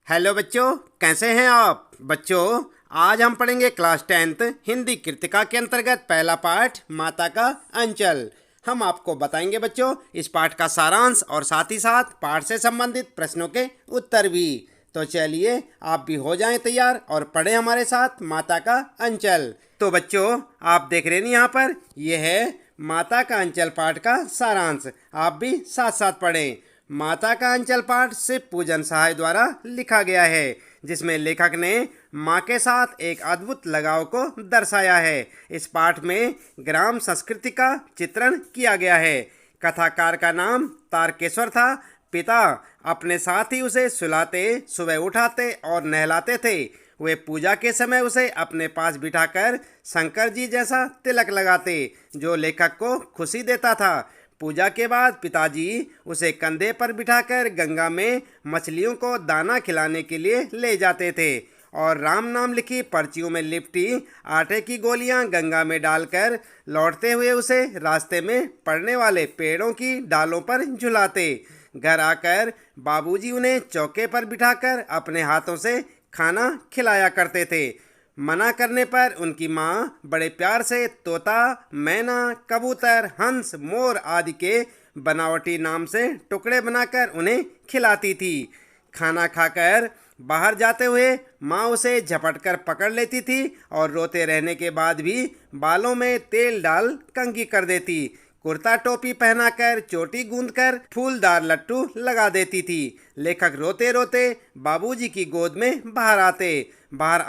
Hello बच्चों, कैसे हैं आप बच्चों। आज हम पढ़ेंगे क्लास 10th हिंदी कृतिका के अंतर्गत पहला पाठ माता का अंचल। हम आपको बताएंगे बच्चों इस पाठ का सारांश और साथ ही साथ पाठ से संबंधित प्रश्नों के उत्तर भी। तो चलिए आप भी हो जाएं तैयार और पढ़ें हमारे साथ माता का अंचल। तो बच्चों आप देख रहे हैं यहाँ पर यह है माता का अंचल पाठ का सारांश। आप भी साथ साथ पढ़ें। माता का अंचल पाठ शिव पूजन सहाय द्वारा लिखा गया है, जिसमें लेखक ने माँ के साथ एक अद्भुत लगाव को दर्शाया है। इस पाठ में ग्राम संस्कृति का चित्रण किया गया है। कथाकार का नाम तारकेश्वर था। पिता अपने साथ ही उसे सुलाते, सुबह उठाते और नहलाते थे। वे पूजा के समय उसे अपने पास बिठाकर शंकर जी जैसा तिलक लगाते, जो लेखक को खुशी देता था। पूजा के बाद पिताजी उसे कंधे पर बिठाकर गंगा में मछलियों को दाना खिलाने के लिए ले जाते थे और राम नाम लिखी पर्चियों में लिपटी आटे की गोलियां गंगा में डालकर लौटते हुए उसे रास्ते में पड़ने वाले पेड़ों की डालों पर झुलाते। घर आकर बाबूजी उन्हें चौके पर बिठाकर अपने हाथों से खाना खिलाया करते थे। मना करने पर उनकी माँ बड़े प्यार से तोता, मैना, कबूतर, हंस, मोर आदि के बनावटी नाम से टुकड़े बनाकर उन्हें खिलाती थी। खाना खाकर बाहर जाते हुए माँ उसे झपट कर पकड़ लेती थी और रोते रहने के बाद भी बालों में तेल डाल कंघी कर देती। कुर्ता टोपी पहनाकर चोटी गूंदकर फूलदार लट्टू लगा देती थी। लेखक रोते रोते बाबूजी की गोद में बाहर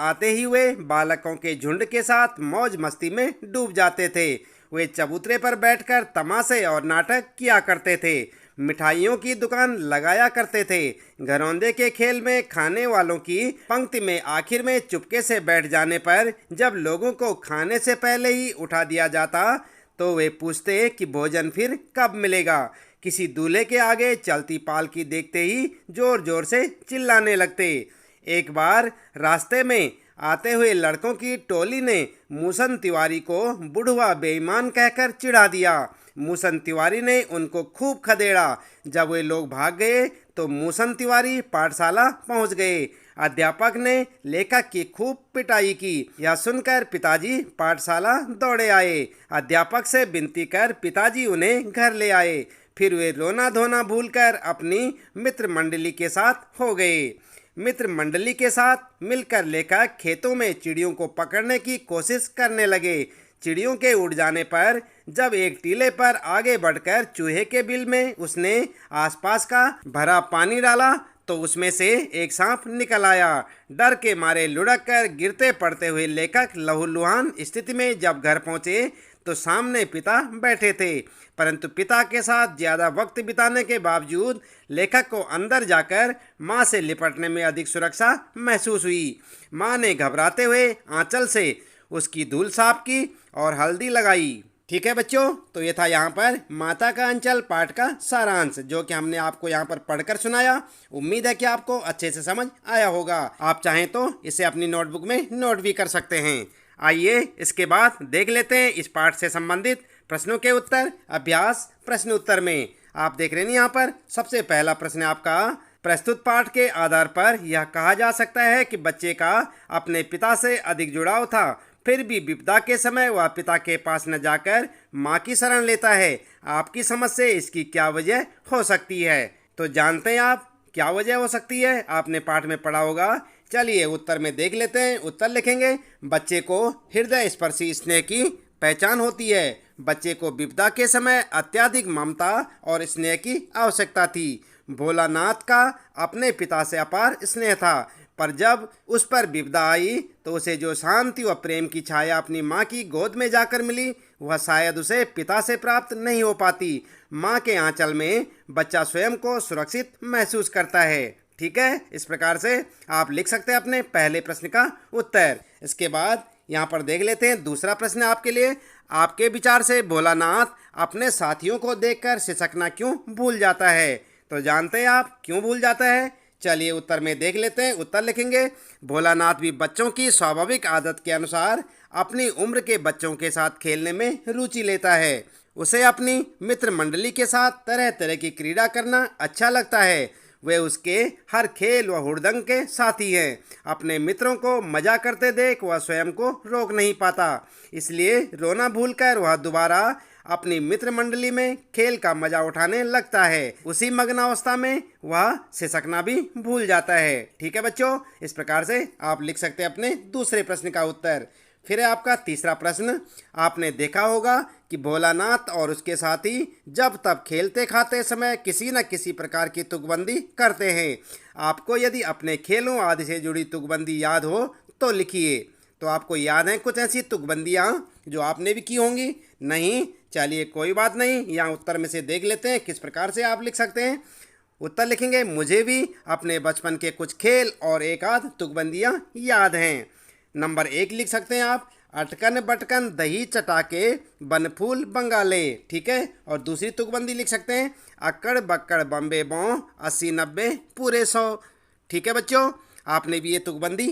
आते ही वे बालकों के झुंड के साथ मौज मस्ती में डूब जाते थे। वे चबूतरे पर बैठकर तमाशे और नाटक किया करते थे। मिठाइयों की दुकान लगाया करते थे। घरौंदे के खेल में खाने वालों की पंक्ति में आखिर में चुपके से बैठ जाने पर जब लोगों को खाने से पहले ही उठा दिया जाता तो वे पूछते कि भोजन फिर कब मिलेगा। किसी दूल्हे के आगे चलती पालकी देखते ही जोर जोर से चिल्लाने लगते। एक बार रास्ते में आते हुए लड़कों की टोली ने मूसन तिवारी को बुढ़वा बेईमान कहकर चिढ़ा दिया। मूसन तिवारी ने उनको खूब खदेड़ा। जब वे लोग भाग गए तो मूसन तिवारी पाठशाला पहुंच गए। अध्यापक ने लेखक की खूब पिटाई की। यह सुनकर पिताजी पाठशाला दौड़े आए। अध्यापक से विनती कर पिताजी उन्हें घर ले आए। फिर वे रोना धोना भूलकर अपनी मित्र मंडली के साथ हो गए। मित्र मंडली के साथ मिलकर लेखक खेतों में चिड़ियों को पकड़ने की कोशिश करने लगे। चिड़ियों के उड़ जाने पर जब एक टीले पर आगे बढ़कर चूहे के बिल में उसने आसपास का भरा पानी डाला तो उसमें से एक सांप निकल आया। डर के मारे लुढ़क कर गिरते पड़ते हुए लेखक लहूलुहान स्थिति में जब घर पहुंचे तो सामने पिता बैठे थे, परंतु पिता के साथ ज़्यादा वक्त बिताने के बावजूद लेखक को अंदर जाकर माँ से लिपटने में अधिक सुरक्षा महसूस हुई। माँ ने घबराते हुए आंचल से उसकी धूल साफ की और हल्दी लगाई। ठीक है बच्चों, तो ये था यहाँ पर माता का अंचल पाठ का सारांश, जो कि हमने आपको यहाँ पर पढ़कर सुनाया। उम्मीद है कि आपको अच्छे से समझ आया होगा। आप चाहें तो इसे अपनी नोटबुक में नोट भी कर सकते हैं। आइए इसके बाद देख लेते हैं इस पाठ से संबंधित प्रश्नों के उत्तर अभ्यास प्रश्न उत्तर में। आप देख रहे हैं यहाँ पर सबसे पहला प्रश्न आपका, प्रस्तुत पाठ के आधार पर यह कहा जा सकता है कि बच्चे का अपने पिता से अधिक जुड़ाव था, फिर भी विपदा के समय वह पिता के पास न जाकर माँ की शरण लेता है। आपकी समझ से इसकी क्या वजह हो सकती है? तो जानते हैं आप क्या वजह हो सकती है? आपने पाठ में पढ़ा होगा। चलिए उत्तर में देख लेते हैं। उत्तर लिखेंगे, बच्चे को हृदय स्पर्शी स्नेह की पहचान होती है। बच्चे को विपदा के समय अत्यधिक ममता और स्नेह की आवश्यकता थी। भोलानाथ का अपने पिता से अपार स्नेह था, पर जब उस पर विपदा आई तो उसे जो शांति व प्रेम की छाया अपनी माँ की गोद में जाकर मिली वह शायद उसे पिता से प्राप्त नहीं हो पाती। माँ के आंचल में बच्चा स्वयं को सुरक्षित महसूस करता है। ठीक है, इस प्रकार से आप लिख सकते हैं अपने पहले प्रश्न का उत्तर। इसके बाद यहाँ पर देख लेते हैं दूसरा प्रश्न आपके लिए। आपके विचार से भोलानाथ अपने साथियों को देखकर सिसकना क्यों भूल जाता है? तो जानते हैं आप क्यों भूल जाता है? चलिए उत्तर में देख लेते हैं। उत्तर लिखेंगे, भोलानाथ भी बच्चों की स्वाभाविक आदत के अनुसार अपनी उम्र के बच्चों के साथ खेलने में रुचि लेता है। उसे अपनी मित्र मंडली के साथ तरह तरह की क्रीड़ा करना अच्छा लगता है। वे उसके हर खेल व हुड़दंग के साथी हैं। अपने मित्रों को मजा करते देख वह स्वयं को रोक नहीं पाता, इसलिए रोना भूलकर वह दोबारा अपनी मित्र मंडली में खेल का मजा उठाने लगता है। उसी मग्न अवस्था में वह सिसकना भी भूल जाता है। ठीक है बच्चों, इस प्रकार से आप लिख सकते हैं अपने दूसरे प्रश्न का उत्तर। फिर है आपका तीसरा प्रश्न। आपने देखा होगा कि भोलानाथ और उसके साथी जब तब खेलते खाते समय किसी न किसी प्रकार की तुकबंदी करते हैं। आपको यदि अपने खेलों आदि से जुड़ी तुकबंदी याद हो तो लिखिए। तो आपको याद है कुछ ऐसी तुकबंदियाँ जो आपने भी की होंगी? नहीं? चलिए कोई बात नहीं, यहाँ उत्तर में से देख लेते हैं किस प्रकार से आप लिख सकते हैं। उत्तर लिखेंगे, मुझे भी अपने बचपन के कुछ खेल और एक आध तुकबंदियाँ याद हैं। नंबर 1 लिख सकते हैं आप, अटकन बटकन दही चटाके बनफूल बंगाले। ठीक है। और दूसरी तुकबंदी लिख सकते हैं, अक्कड़ बक्कड़ बम्बे बौ 80-90 पूरे 100। ठीक है बच्चों, आपने भी ये तुकबंदी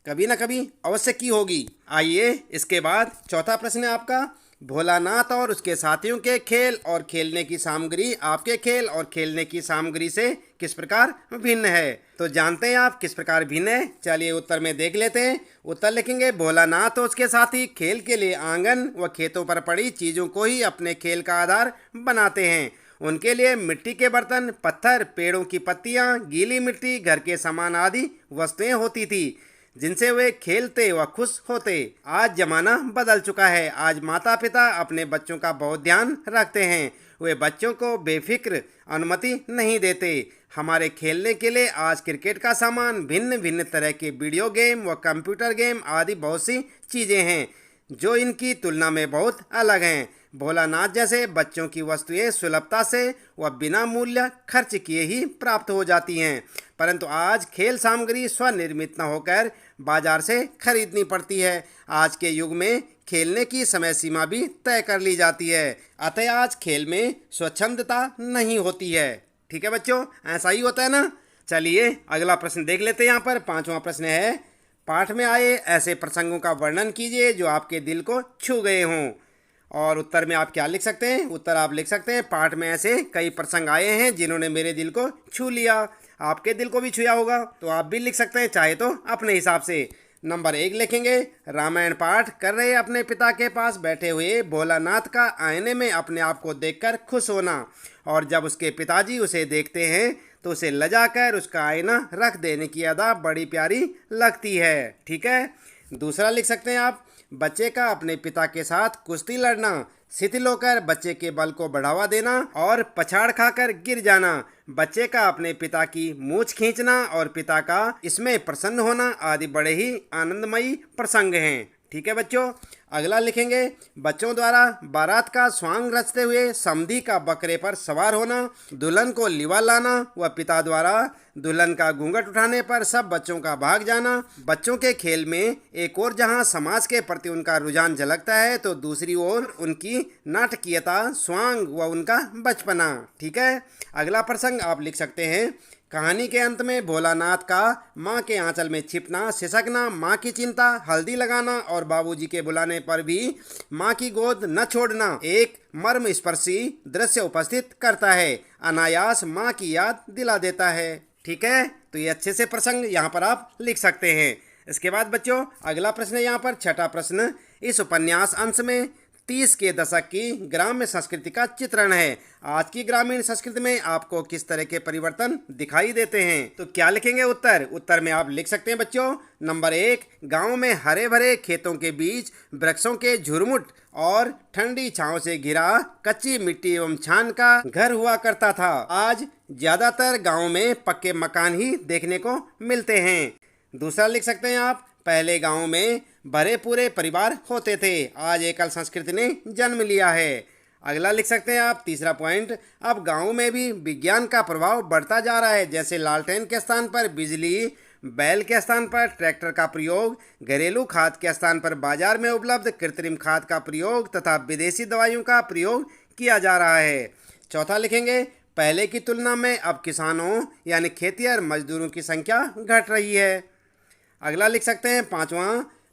कभी ना कभी अवश्य की होगी। आइए इसके बाद चौथा प्रश्न है आपका। भोलानाथ और उसके साथियों के खेल और खेलने की सामग्री आपके खेल और खेलने की सामग्री से किस प्रकार भिन्न है? तो जानते हैं आप किस प्रकार भिन्न है? चलिए उत्तर में देख लेते हैं। उत्तर लिखेंगे, भोलानाथ और उसके साथी खेल के लिए आंगन व खेतों पर पड़ी चीज़ों को ही अपने खेल का आधार बनाते हैं। उनके लिए मिट्टी के बर्तन, पत्थर, पेड़ों की पत्तियाँ, गीली मिट्टी, घर के सामान आदि वस्तुएं होती थी जिनसे वे खेलते व खुश होते। आज जमाना बदल चुका है। आज माता पिता अपने बच्चों का बहुत ध्यान रखते हैं। वे बच्चों को बेफिक्र अनुमति नहीं देते। हमारे खेलने के लिए आज क्रिकेट का सामान, भिन्न भिन्न तरह के वीडियो गेम व कंप्यूटर गेम आदि बहुत सी चीज़ें हैं जो इनकी तुलना में बहुत अलग हैं। भोलानाथ जैसे बच्चों की वस्तुएं सुलभता से व बिना मूल्य खर्च किए ही प्राप्त हो जाती हैं, परंतु आज खेल सामग्री स्वनिर्मित न होकर बाजार से खरीदनी पड़ती है। आज के युग में खेलने की समय सीमा भी तय कर ली जाती है, अतः आज खेल में स्वच्छंदता नहीं होती है। ठीक है बच्चों, ऐसा ही होता है ना। चलिए अगला प्रश्न देख लेते हैं। यहाँ पर पांचवा प्रश्न है, पाठ में आए ऐसे प्रसंगों का वर्णन कीजिए जो आपके दिल को छू गए हों। और उत्तर में आप क्या लिख सकते हैं? उत्तर आप लिख सकते हैं, पाठ में ऐसे कई प्रसंग आए हैं जिन्होंने मेरे दिल को छू लिया। आपके दिल को भी छुआ होगा, तो आप भी लिख सकते हैं चाहे तो अपने हिसाब से। नंबर 1 लिखेंगे, रामायण पाठ कर रहे अपने पिता के पास बैठे हुए भोलानाथ का आईने में अपने आप को देखकर खुश होना, और जब उसके पिताजी उसे देखते हैं तो उसे लजाकर उसका आईना रख देने की अदा बड़ी प्यारी लगती है। ठीक है। दूसरा लिख सकते हैं आप, बच्चे का अपने पिता के साथ कुश्ती लड़ना, शिथिल होकर बच्चे के बल को बढ़ावा देना और पछाड़ खाकर गिर जाना, बच्चे का अपने पिता की मूंछ खींचना और पिता का इसमें प्रसन्न होना आदि बड़े ही आनंदमयी प्रसंग हैं। ठीक है बच्चों। अगला लिखेंगे, बच्चों द्वारा बारात का स्वांग रचते हुए समधी का बकरे पर सवार होना, दुल्हन को लिवा लाना व पिता द्वारा दुल्हन का घूंघट उठाने पर सब बच्चों का भाग जाना। बच्चों के खेल में एक और जहां समाज के प्रति उनका रुझान झलकता है तो दूसरी ओर उनकी नाटकीयता, स्वांग व उनका बचपना। ठीक है। अगला प्रसंग आप लिख सकते हैं, कहानी के अंत में भोलानाथ का माँ के आंचल में छिपना, सिसकना, माँ की चिंता, हल्दी लगाना और बाबूजी के बुलाने पर भी माँ की गोद न छोड़ना एक मर्मस्पर्शी दृश्य उपस्थित करता है, अनायास माँ की याद दिला देता है। ठीक है। तो ये अच्छे से प्रसंग यहाँ पर आप लिख सकते हैं। इसके बाद बच्चों अगला प्रश्न है यहाँ पर छठा प्रश्न, इस उपन्यास अंश में 30 के दशक की ग्राम्य संस्कृति का चित्रण है। आज की ग्रामीण संस्कृति में आपको किस तरह के परिवर्तन दिखाई देते हैं? तो क्या लिखेंगे उत्तर? उत्तर में आप लिख सकते हैं बच्चों, नंबर 1, गांव में हरे भरे खेतों के बीच वृक्षों के झुरमुट और ठंडी छांव से घिरा कच्ची मिट्टी एवं छान का घर हुआ करता था। आज ज्यादातर गाँव में पक्के मकान ही देखने को मिलते हैं। दूसरा लिख सकते हैं आप, पहले गाँव में भरे पूरे परिवार होते थे, आज एकल संस्कृति ने जन्म लिया है। अगला लिख सकते हैं आप तीसरा पॉइंट, अब गाँव में भी विज्ञान का प्रभाव बढ़ता जा रहा है, जैसे लालटेन के स्थान पर बिजली, बैल के स्थान पर ट्रैक्टर का प्रयोग, घरेलू खाद के स्थान पर बाजार में उपलब्ध कृत्रिम खाद का प्रयोग तथा विदेशी दवाइयों का प्रयोग किया जा रहा है। चौथा लिखेंगे, पहले की तुलना में अब किसानों यानी खेतिहर मजदूरों की संख्या घट रही है। अगला लिख सकते हैं पांचवा,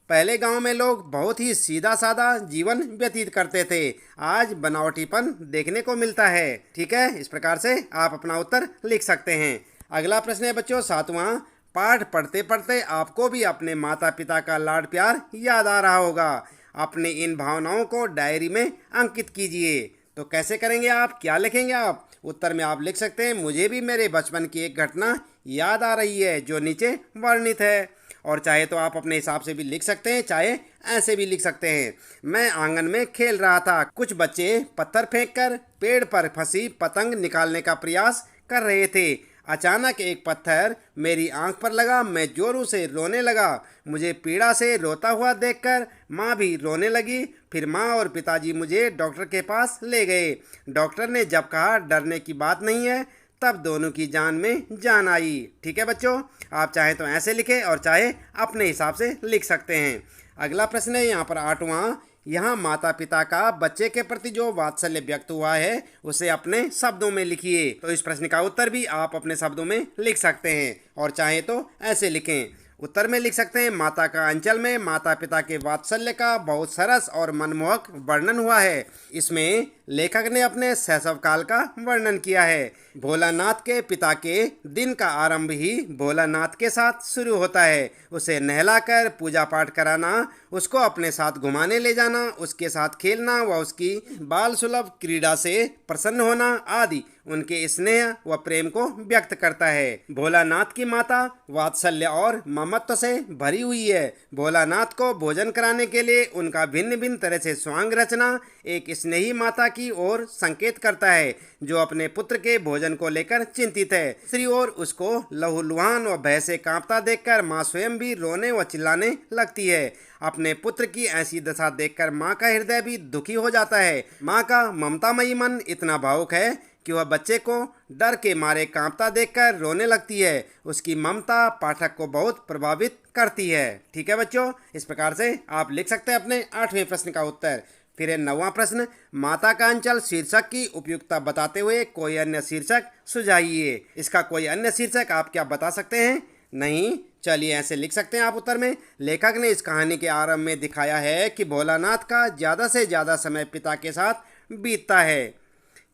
पहले गांव में लोग बहुत ही सीधा साधा जीवन व्यतीत करते थे, आज बनावटीपन देखने को मिलता है। ठीक है। इस प्रकार से आप अपना उत्तर लिख सकते हैं। अगला प्रश्न है बच्चों 7वां। पाठ पढ़ते पढ़ते आपको भी अपने माता पिता का लाड प्यार याद आ रहा होगा। अपने इन भावनाओं को डायरी में अंकित कीजिए। तो कैसे करेंगे आप, क्या लिखेंगे आप? उत्तर में आप लिख सकते हैं, मुझे भी मेरे बचपन की एक घटना याद आ रही है जो नीचे वर्णित है। और चाहे तो आप अपने हिसाब से भी लिख सकते हैं, चाहे ऐसे भी लिख सकते हैं। मैं आंगन में खेल रहा था। कुछ बच्चे पत्थर फेंककर पेड़ पर फंसी पतंग निकालने का प्रयास कर रहे थे। अचानक एक पत्थर मेरी आंख पर लगा। मैं जोरों से रोने लगा। मुझे पीड़ा से रोता हुआ देखकर माँ भी रोने लगी। फिर माँ और पिताजी मुझे डॉक्टर के पास ले गए। डॉक्टर ने जब कहा डरने की बात नहीं है, तब दोनों की जान में जान आई। ठीक है बच्चों, आप चाहें तो ऐसे लिखें और चाहे अपने हिसाब से लिख सकते हैं। अगला प्रश्न है यहाँ पर 8वां। यहाँ माता पिता का बच्चे के प्रति जो वात्सल्य व्यक्त हुआ है उसे अपने शब्दों में लिखिए। तो इस प्रश्न का उत्तर भी आप अपने शब्दों में लिख सकते हैं और चाहे तो ऐसे लिखें। उत्तर में लिख सकते हैं, माता का अंचल में माता पिता के वात्सल्य का बहुत सरस और मनमोहक वर्णन हुआ है। इसमें लेखक ने अपने शैशव काल का वर्णन किया है। भोलानाथ के पिता के दिन का आरंभ ही भोलानाथ के साथ शुरू होता है। उसे नहलाकर पूजा पाठ कराना, उसको अपने साथ घुमाने ले जाना, उसके साथ खेलना व उसकी बाल सुलभ क्रीड़ा से प्रसन्न होना आदि उनके स्नेह व प्रेम को व्यक्त करता है। भोलानाथ की माता वात्सल्य और ममत्व से भरी हुई है। भोलानाथ को भोजन कराने के लिए उनका भिन्न भिन्न तरह से स्वांग रचना एक स्नेही माता की ओर संकेत करता है, जो अपने पुत्र के भोजन को लेकर चिंतित है। दूसरी ओर उसको लहूलुहान व भय से कांपता देखकर माँ स्वयं भी रोने व चिल्लाने लगती है। अपने पुत्र की ऐसी दशा देखकर माँ का हृदय भी दुखी हो जाता है। माँ का ममतामयी मन इतना भावुक है कि वह बच्चे को डर के मारे कांपता देखकर रोने लगती है। उसकी ममता पाठक को बहुत प्रभावित करती है। ठीक है बच्चों, इस प्रकार से आप लिख सकते हैं अपने 8वें प्रश्न का उत्तर। फिर है 9वां प्रश्न। माता का अंचल शीर्षक की उपयुक्तता बताते हुए कोई अन्य शीर्षक सुझाइए। इसका कोई अन्य शीर्षक आप क्या बता सकते हैं? नहीं? चलिए ऐसे लिख सकते हैं आप उत्तर में। लेखक ने इस कहानी के आरंभ में दिखाया है कि भोलानाथ का ज़्यादा से ज़्यादा समय पिता के साथ बीतता है।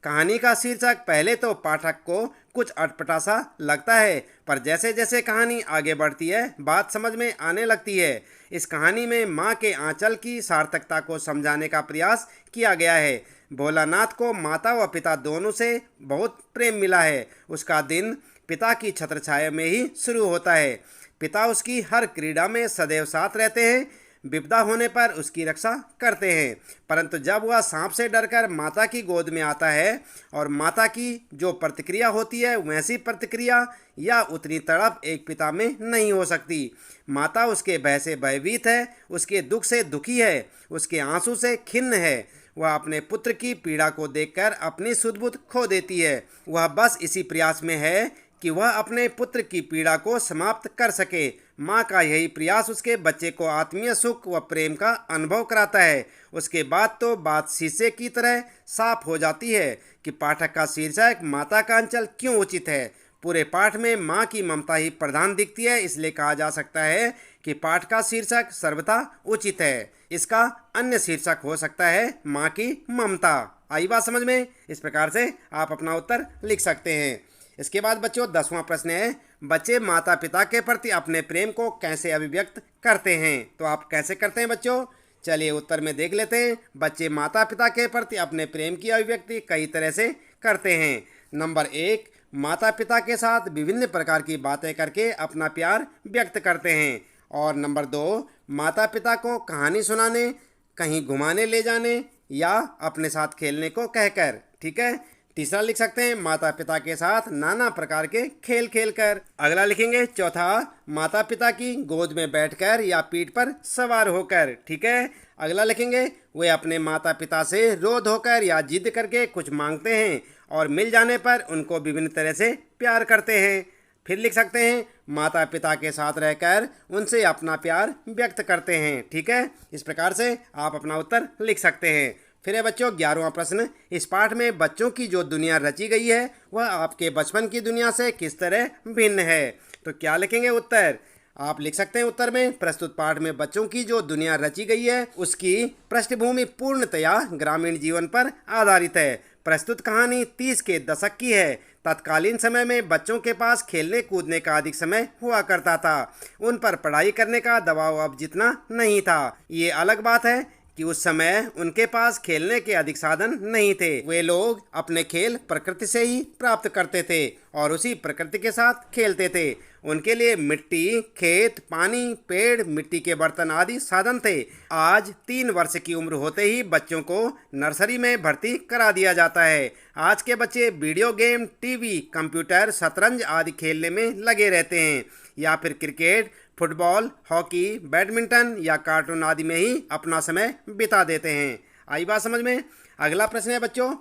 कहानी का शीर्षक पहले तो पाठक को कुछ अटपटा सा लगता है, पर जैसे जैसे कहानी आगे बढ़ती है बात समझ में आने लगती है। इस कहानी में माँ के आंचल की सार्थकता को समझाने का प्रयास किया गया है। भोलानाथ को माता व पिता दोनों से बहुत प्रेम मिला है। उसका दिन पिता की छत्रछाया में ही शुरू होता है। पिता उसकी हर क्रीड़ा में सदैव साथ रहते हैं, विपदा होने पर उसकी रक्षा करते हैं। परंतु जब वह सांप से डरकर माता की गोद में आता है और माता की जो प्रतिक्रिया होती है वैसी प्रतिक्रिया या उतनी तड़प एक पिता में नहीं हो सकती। माता उसके भय से भयभीत है, उसके दुख से दुखी है, उसके आंसू से खिन्न है। वह अपने पुत्र की पीड़ा को देखकर अपनी सुध-बुध खो देती है। वह बस इसी प्रयास में है कि वह अपने पुत्र की पीड़ा को समाप्त कर सके। माँ का यही प्रयास उसके बच्चे को आत्मीय सुख व प्रेम का अनुभव कराता है। उसके बाद तो बात शीशे की तरह साफ हो जाती है कि पाठक का शीर्षक माता का अंचल क्यों उचित है। पूरे पाठ में माँ की ममता ही प्रधान दिखती है, इसलिए कहा जा सकता है कि पाठ का शीर्षक सर्वथा उचित है। इसका अन्य शीर्षक हो सकता है माँ की ममता। आई बात समझ में? इस प्रकार से आप अपना उत्तर लिख सकते हैं। इसके बाद बच्चों 10वां प्रश्न है, बच्चे माता पिता के प्रति अपने प्रेम को कैसे अभिव्यक्त करते हैं? तो आप कैसे करते हैं बच्चों? चलिए उत्तर में देख लेते हैं। बच्चे माता पिता के प्रति अपने प्रेम की अभिव्यक्ति कई तरह से करते हैं। नंबर 1, माता पिता के साथ विभिन्न प्रकार की बातें करके अपना प्यार व्यक्त करते हैं। और नंबर 2, माता पिता को कहानी सुनाने, कहीं घुमाने ले जाने या अपने साथ खेलने को कहकर। ठीक है। तीसरा लिख सकते हैं, माता पिता के साथ नाना प्रकार के खेल खेलकर। अगला लिखेंगे चौथा, माता पिता की गोद में बैठकर या पीठ पर सवार होकर। ठीक है। अगला लिखेंगे, वे अपने माता पिता से रो धोकर या जिद करके कुछ मांगते हैं और मिल जाने पर उनको विभिन्न तरह से प्यार करते हैं। फिर लिख सकते हैं, माता पिता के साथ रहकर उनसे अपना प्यार व्यक्त करते हैं। ठीक है। इस प्रकार से आप अपना उत्तर लिख सकते हैं। फिर है बच्चों 11वां प्रश्न, इस पाठ में बच्चों की जो दुनिया रची गई है वह आपके बचपन की दुनिया से किस तरह भिन्न है? तो क्या लिखेंगे उत्तर? आप लिख सकते हैं उत्तर में, प्रस्तुत पाठ में बच्चों की जो दुनिया रची गई है उसकी पृष्ठभूमि पूर्णतया ग्रामीण जीवन पर आधारित है। प्रस्तुत कहानी 30 के दशक की है। तत्कालीन समय में बच्चों के पास खेलने कूदने का अधिक समय हुआ करता था। उन पर पढ़ाई करने का दबाव अब जितना नहीं था। ये अलग बात है कि उस समय उनके पास खेलने के अधिक साधन नहीं थे। वे लोग अपने खेल प्रकृति से ही प्राप्त करते थे और उसी प्रकृति के साथ खेलते थे। उनके लिए मिट्टी, खेत, पानी, पेड़, मिट्टी के बर्तन आदि साधन थे। आज 3 वर्ष की उम्र होते ही बच्चों को नर्सरी में भर्ती करा दिया जाता है। आज के बच्चे वीडियो गेम, टीवी, कंप्यूटर, शतरंज आदि खेलने में लगे रहते हैं या फिर क्रिकेट, फुटबॉल, हॉकी, बैडमिंटन या कार्टून आदि में ही अपना समय बिता देते हैं। आई बात समझ में? अगला प्रश्न है बच्चों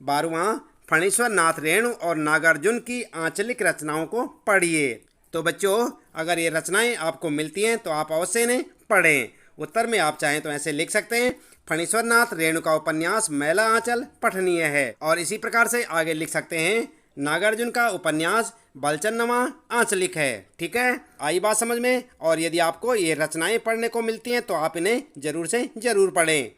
12वां, फणीश्वर नाथ रेणु और नागार्जुन की आंचलिक रचनाओं को पढ़िए। तो बच्चों अगर ये रचनाएं आपको मिलती हैं तो आप अवश्य इन्हें पढ़ें। उत्तर में आप चाहें तो ऐसे लिख सकते हैं, फणीश्वर नाथ रेणु का उपन्यास मैला आंचल पठनीय है। और इसी प्रकार से आगे लिख सकते हैं, नागार्जुन का उपन्यास बलचनवा आंचलिक है। ठीक है, आई बात समझ में? और यदि आपको ये रचनाएं पढ़ने को मिलती हैं तो आप इन्हें जरूर से जरूर पढ़ें।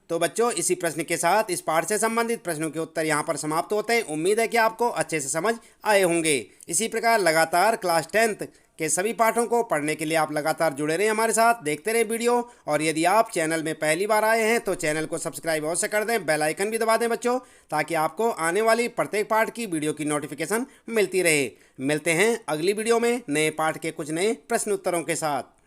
तो बच्चों इसी प्रश्न के साथ इस पाठ से संबंधित प्रश्नों के उत्तर यहाँ पर समाप्त होते हैं। उम्मीद है कि आपको अच्छे से समझ आए होंगे। इसी प्रकार लगातार क्लास 10th के सभी पाठों को पढ़ने के लिए आप लगातार जुड़े रहें हमारे साथ, देखते रहें वीडियो। और यदि आप चैनल में पहली बार आए हैं तो चैनल को सब्सक्राइब अवश्य कर दें, बेल आइकन भी दबा दें बच्चों, ताकि आपको आने वाली प्रत्येक पाठ की वीडियो की नोटिफिकेशन मिलती रहे। मिलते हैं अगली वीडियो में नए पाठ के कुछ नए प्रश्न उत्तरों के साथ।